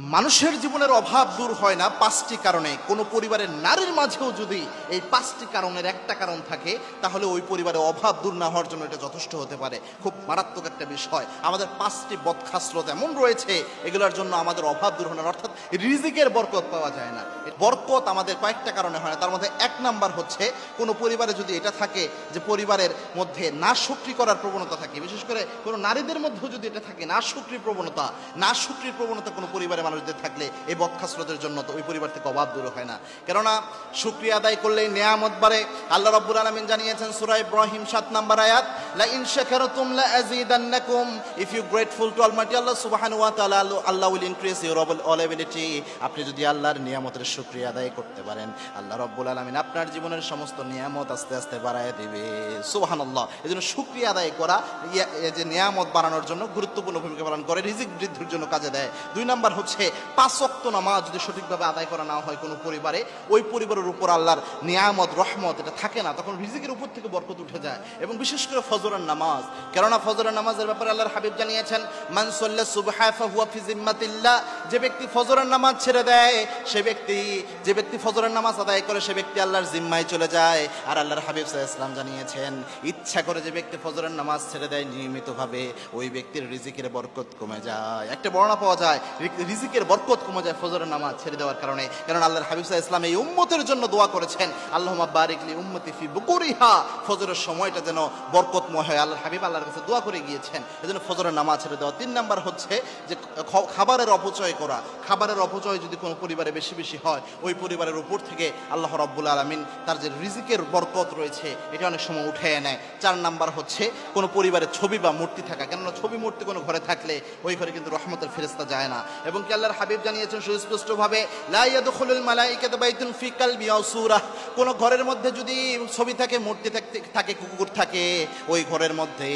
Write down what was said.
মানুষের জীবনের অভাব দূর হয় না পাঁচটি কারণে। কোনো পরিবারের নারীর মাঝেও যদি এই পাঁচটি কারণের একটা কারণ থাকে, তাহলে ওই পরিবারে অভাব দূর না হওয়ার জন্য এটা যথেষ্ট হতে পারে। খুব মারাত্মক একটা বিষয়। আমাদের পাঁচটি বদখাসলত এমন রয়েছে, এগুলোর জন্য আমাদের অভাব দূর হয় না, অর্থাৎ রিজিকের বরকত পাওয়া যায় না। বরকত আমাদের কয়েকটা কারণে হয় না। তার মধ্যে এক নাম্বার হচ্ছে, কোনো পরিবারে যদি এটা থাকে যে পরিবারের মধ্যে নাশকরি করার প্রবণতা থাকে, বিশেষ করে কোনো নারীদের মধ্যেও যদি এটা থাকে নাশকরির প্রবণতা কোনো পরিবারে মানুষদের থাকলে, এই বদখাসলতের জন্য তো ওই পরিবার থেকে অভাব দূর হয় না। কেননা শুকরিয়া আদায় করলে নেয়ামত বাড়ে। আল্লাহ রাব্বুল আলামিন জানিয়েছেন সূরা ইব্রাহিম ৭ নম্বর আয়াত, লা ইন শাকারতুম লা আযীদান্নাকুম, if you grateful to almighty Allah সুবহানাহু ওয়া তাআলা, Allah will increase your ability. আপনি যদি আল্লাহর নিয়ামতের শুকরিয়া আদায় করতে পারেন, আল্লাহ রাব্বুল আলামিন আপনার জীবনের সমস্ত নিয়ামত আস্তে আস্তে বাড়ায় দিবে। সুবহানাল্লাহ। এজন্য শুকরিয়া আদায় করা যে নিয়ামত বাড়ানোর জন্য গুরুত্বপূর্ণ ভূমিকা পালন করে, রিজিক বৃদ্ধির জন্য কাজে দেয়। দুই নাম্বার হচ্ছে, ৫ ওয়াক্ত নামাজ যদি সঠিকভাবে আদায় করা না হয় কোনো পরিবারে, ওই পরিবারের উপর আল্লাহর নিয়ামত রহমত এটা থাকে না, তখন রিজিকের উপর থেকে বরকত উঠে যায়। এবং বিশেষ করে ফজরের নামাজ, কেননা ফজরের নামাজের ব্যাপারে আল্লাহর হাবিব জানিয়েছেন, মান সাল্লা সুবহা ফাহুয়া ফি জিম্মাতিল্লাহ, যে ব্যক্তি ফজরের নামাজ ছেড়ে দেয়, যে ব্যক্তি ফজরের নামাজ আদায় করে, সে ব্যক্তি আল্লাহর জিম্মায় চলে যায়। আর আল্লাহর হাবিব সাল্লাল্লাহু আলাইহি ওয়াসাল্লাম জানিয়েছেন, ইচ্ছা করে যে ব্যক্তি ফজরের নামাজ ছেড়ে দেয় নিয়মিতভাবে, ওই ব্যক্তির রিজিকের বরকত কমে যায়। একটা বর্ণনা পাওয়া যায়, রিজিকের বরকত কমে যায় ফজরের নামাজ ছেড়ে দেওয়ার কারণে। কারণ আল্লাহর হাবিব সাল্লাল্লাহু আলাইহি ওয়াসাল্লাম এই উম্মতের জন্য দোয়া করেছেন, আল্লাহুম্মা বারিক লি উম্মতি ফি বুকুরিহা, ফজরের সময়টা যেন বরকতময় হয়। আল্লাহর হাবিব আল্লাহর কাছে দোয়া করে গিয়েছেন, এজন্য ফজরের নামাজ ছেড়ে দেওয়া। ৩ নাম্বার হচ্ছে যে খাবারের অপচয় করা। খাবারের অপচয় যদি কোনো পরিবারে বেশি বেশি হয়, ওই পরিবারের উপর থেকে আল্লাহ রাব্বুল আলামিন তার যে রিজিকের বরকত রয়েছে এটা অনেক সময় উঠে নেয়। ৪ নাম্বার হচ্ছে, কোনো পরিবারে ছবি বা মূর্তি থাকা, কেননা ছবি মূর্তি কোনো ঘরে থাকলে ওই ঘরে কিন্তু রহমতের ফেরেশতা যায় না। এবং কি আল্লাহর হাবিব জানিয়েছেন সুস্পষ্টভাবে, লা ইয়াদখুলুল মালাইকাতু বাইতুন ফি কালবি আও সূরা, কোন ঘরের মধ্যে যদি ছবি থাকে, মূর্তি থাকে, কুকুর থাকে, ওই ঘরের মধ্যে